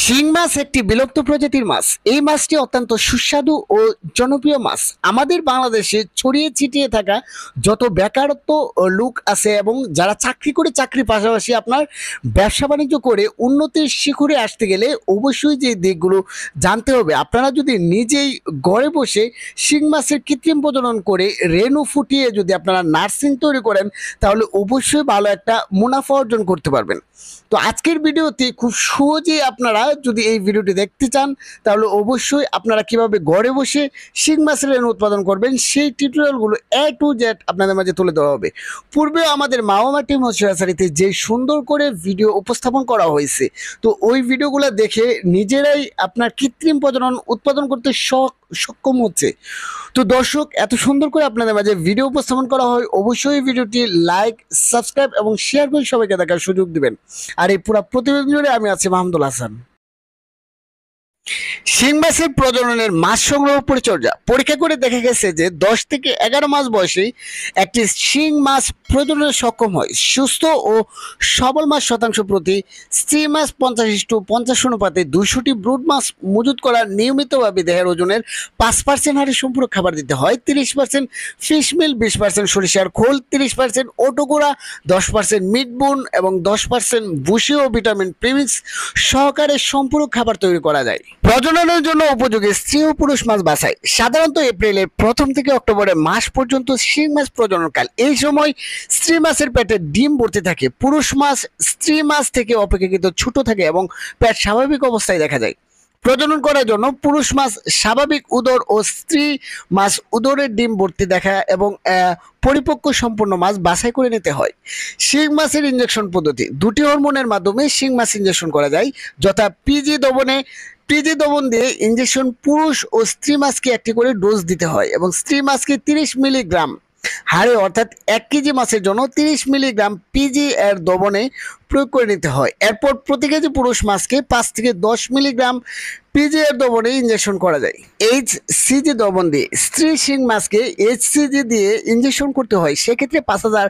শিং মাছ একটি বিলুপ্ত প্রজাতির মাছ। এই মাছটি অত্যন্ত সুস্বাদু ও জনপ্রিয় মাছ। আমাদের বাংলাদেশে ছড়িয়ে ছিটিয়ে থাকা যত বেকারত্ব লোক আছে এবং যারা চাকরি করে চাকরির পাশাপাশি আপনার ব্যবসা বাণিজ্য করে উন্নতির শিখরে আসতে গেলে অবশ্যই যে দিকগুলো জানতে হবে। আপনারা যদি নিজেই ঘরে বসে শিং মাছের কৃত্রিম প্রজনন করে রেণু ফুটিয়ে যদি আপনারা নার্সিং তৈরি করেন তাহলে অবশ্যই ভালো একটা মুনাফা অর্জন করতে পারবেন। তো আজকের ভিডিওতে খুব সহজেই আপনারা যদি এই ভিডিওটি দেখতে চান তাহলে অবশ্যই আপনারা কিভাবে ঘরে বসে শিং মাছের রেণু উৎপাদন করবেন সেই টিউটোরিয়ালগুলো A to Z আপনাদের মাঝে তুলে ধরা হবে। পূর্বেও আমাদের মাওমাটি মৎস্য যে সুন্দর করে ভিডিও উপস্থাপন করা হয়েছে, তো ওই ভিডিওগুলো দেখে নিজেরাই আপনার কৃত্রিম প্রজনন উৎপাদন করতে সক্ষম হচ্ছে। তো দর্শক, এত সুন্দর করে আপনাদের মাঝে ভিডিও উপস্থাপন করা হয়, অবশ্যই ভিডিওটি লাইক, সাবস্ক্রাইব এবং শেয়ার করে সবাইকে দেখার সুযোগ দিবেন। আর এই পুরো প্রতিবেদন জুড়ে আমি আছি মাহমুদুল হাসান। শিং মাছের প্রজননের মাছ সংগ্রহ পরিচর্যা পরীক্ষা করে দেখা গেছে যে 10 থেকে 11 মাস বয়সে একটি শিং মাছ প্রজননে সক্ষম হয়। সুস্থ ও সবল মাছ শতাংশ প্রতি স্ত্রী মাছ 50:50 অনুপাতে 200টি ব্রুড মাছ মজুত করা নিয়মিতভাবে দেহের ওজনের 5% হারে সম্পূরক খাবার দিতে হয়। 30% ফিশ মিল, 20% সরিষার খোল, 30% ওটোগোড়া, 10% মিট বোন এবং 10% ভুসি ও ভিটামিন প্রিমিক্স সহকারে সম্পূরক খাবার তৈরি করা যায়। প্রজননের জন্য উপযোগী স্ত্রী ও পুরুষ মাছ বাছাই সাধারণত এপ্রিলের প্রথম থেকে অক্টোবরের মাস পর্যন্ত শিং মাছ প্রজননকাল। এই সময় স্ত্রী মাছের পেটে ডিম ভর্তি থাকে। পুরুষ মাছ স্ত্রী মাছ থেকে অপেক্ষাকৃত ছোট থাকে এবং পেট স্বাভাবিক অবস্থায় দেখা যায়। প্রজনন করার জন্য পুরুষ মাছ স্বাভাবিক উদর ও স্ত্রী মাছ উদরের ডিম ভর্তি দেখা এবং পরিপক্ক সম্পূর্ণ মাছ বাছাই করে নিতে হয়। শিং মাছের ইনজেকশন পদ্ধতি: দুটি হরমোনের মাধ্যমে শিং মাছ ইনজেকশন করা যায়, যথা পিজি দ্রবণ দিয়ে ইনজেকশন পুরুষ ও স্ত্রী মাছকে একটি করে ডোজ দিতে হয় এবং স্ত্রী মাছকে 30 মিলিগ্রাম হারে অর্থাৎ 1 কেজি মাছের জন্য 30 মিলিগ্রাম পিজি এর দ্রবণে প্রয়োগ করে নিতে হয়। এরপর প্রতি কেজি পুরুষ মাছকে 5 থেকে 10 মিলিগ্রাম পিজি এর দ্রবণে ইনজেকশন করা যায়। HCG দ্রবণ দিয়ে স্ত্রী শিং মাছকে HCG দিয়ে ইনজেকশন করতে হয়। সেক্ষেত্রে 5000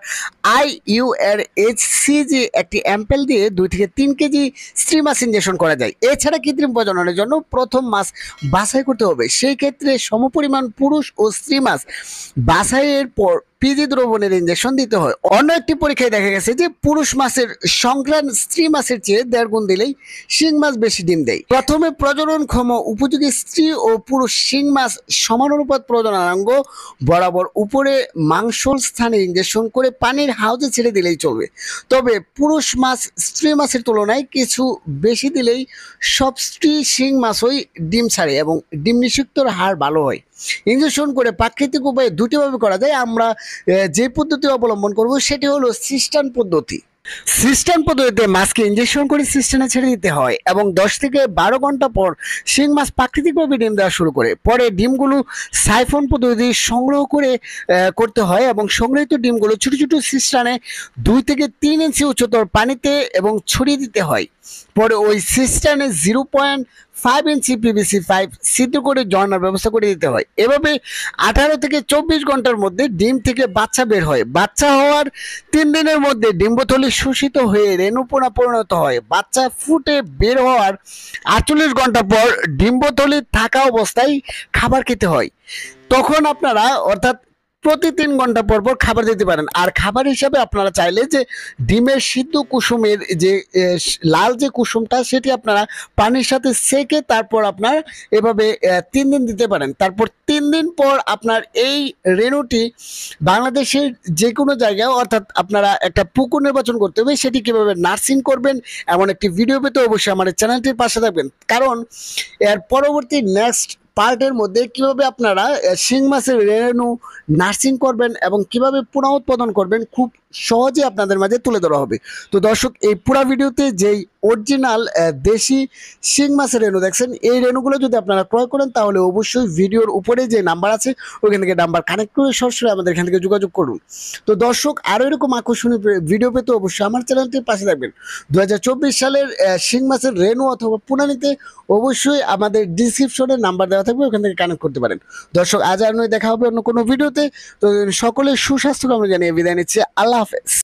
IU এর HCG একটি অ্যাম্পেল দিয়ে 2 থেকে 3 কেজি স্ত্রী মাছ ইনজেকশন করা যায়। এছাড়া কৃত্রিম প্রজননের জন্য প্রথম মাছ বাছাই করতে হবে। সেই ক্ষেত্রে সমপরিমাণ পুরুষ ও স্ত্রী মাছ বাছাইয়ের পর পিজি দ্রবণের ইনজেকশন দিতে হয়। অন্য একটি পরীক্ষায় দেখা গেছে যে পুরুষ মাছের সংক্রান্ত স্ত্রী মাছের চেয়ে 1.5 গুণ দিলেই শিং মাছ বেশি ডিম দেয়। প্রথমে প্রজননক্ষম উপযোগী স্ত্রী ও পুরুষ শিং মাছ সমানুপাত প্রজননাঙ্গ বরাবর উপরে মাংসল স্থানে ইনজেকশন করে পানির হাউজে ছেড়ে দিলেই চলবে। তবে পুরুষ মাছ স্ত্রী মাছের তুলনায় কিছু বেশি দিলেই সব স্ত্রী শিং মাছই ডিম ছাড়ে এবং ডিম নিষিক্তর হার ভালো হয়। ইনজেকশন করে প্রাকৃতিক উপায়ে দুটিভাবে করা যায়। আমরা যে পদ্ধতি অবলম্বন করব সেটি হলো সিস্টান পদ্ধতি। সিস্টান পদ্ধতিতে মাছকে ইনজেকশন করে সিস্টানে ছেড়ে দিতে হয় এবং 10 থেকে 12 ঘন্টা পর শিং মাছ প্রাকৃতিকভাবে ডিম দেওয়া শুরু করে। পরে ডিমগুলো সাইফন পদ্ধতি সংগ্রহ করতে হয় এবং সংগৃহীত ডিমগুলো ছোট ছোট সিস্টানে 2 থেকে 3 ইঞ্চি উচ্চতর পানিতে এবং ছড়িয়ে দিতে হয়। পরে ওই সিস্টানে 0.5 ইঞ্চি PVC পাইপ ছিদ্র করে ঝর্ণার ব্যবস্থা করে দিতে হয়। এভাবে 18 থেকে 24 ঘন্টার মধ্যে ডিম থেকে বাচ্চা বের হয়। বাচ্চা হওয়ার 3 দিনের মধ্যে ডিম্বথলি শোষিত হয়ে রেণুপোনা পরিণত হয়। বাচ্চা ফুটে বের হওয়ার 48 ঘন্টা পর ডিম্বথলি থাকা অবস্থায় খাবার খেতে হয়। তখন আপনারা অর্থাৎ প্রতি 3 ঘন্টা পর পর খাবার দিতে পারেন। আর খাবার হিসাবে আপনারা চাইলে যে ডিমের সিদ্ধ কুসুমের যে লাল যে কুসুমটা সেটি আপনারা পানির সাথে সেকে তারপর আপনার এভাবে 3 দিন দিতে পারেন। তারপর 3 দিন পর আপনার এই রেণুটি বাংলাদেশের যে কোনো জায়গায় অর্থাৎ আপনারা একটা পুকুর নির্বাচন করতে হবে। সেটি কিভাবে নার্সিং করবেন এমন একটি ভিডিও পেতে অবশ্যই আমাদের চ্যানেলটির পাশে থাকবেন, কারণ এর পরবর্তী নেক্সট পার্টের মধ্যে কিভাবে আপনারা শিং মাছের রেণু নার্সিং করবেন এবং কিভাবে পুনঃ উৎপাদন করবেন খুব সহজে আপনাদের মাঝে তুলে ধরা হবে। তো দর্শক, এই পুরো ভিডিওতে যেই অরিজিনাল দেশি শিং মাছের রেণু দেখছেন, এই রেণুগুলো যদি আপনারা ক্রয় করেন তাহলে অবশ্যই ভিডিওর উপরে যে নাম্বার আছে ওইখান থেকে নাম্বার কানেক্ট করে সরাসরি আমাদের এখান থেকে যোগাযোগ করুন। তো দর্শক, আরও এরকম আকর্ষণীয় ভিডিও পেতে অবশ্যই আমার চ্যানেলটির পাশে থাকবেন। 2024 সালের শিং মাছের রেণু অথবা পোনা নিতে অবশ্যই আমাদের ডিসক্রিপশনে নাম্বার দেওয়া থাকবে, ওখান থেকে কানেক্ট করতে পারেন। দর্শক, আজ আর নয়, দেখা হবে অন্য কোনো ভিডিওতে। তো সকলের সুস্বাস্থ্য কামনা জানিয়ে বিদায় নিচ্ছে। আল্লাহ হাফেজ।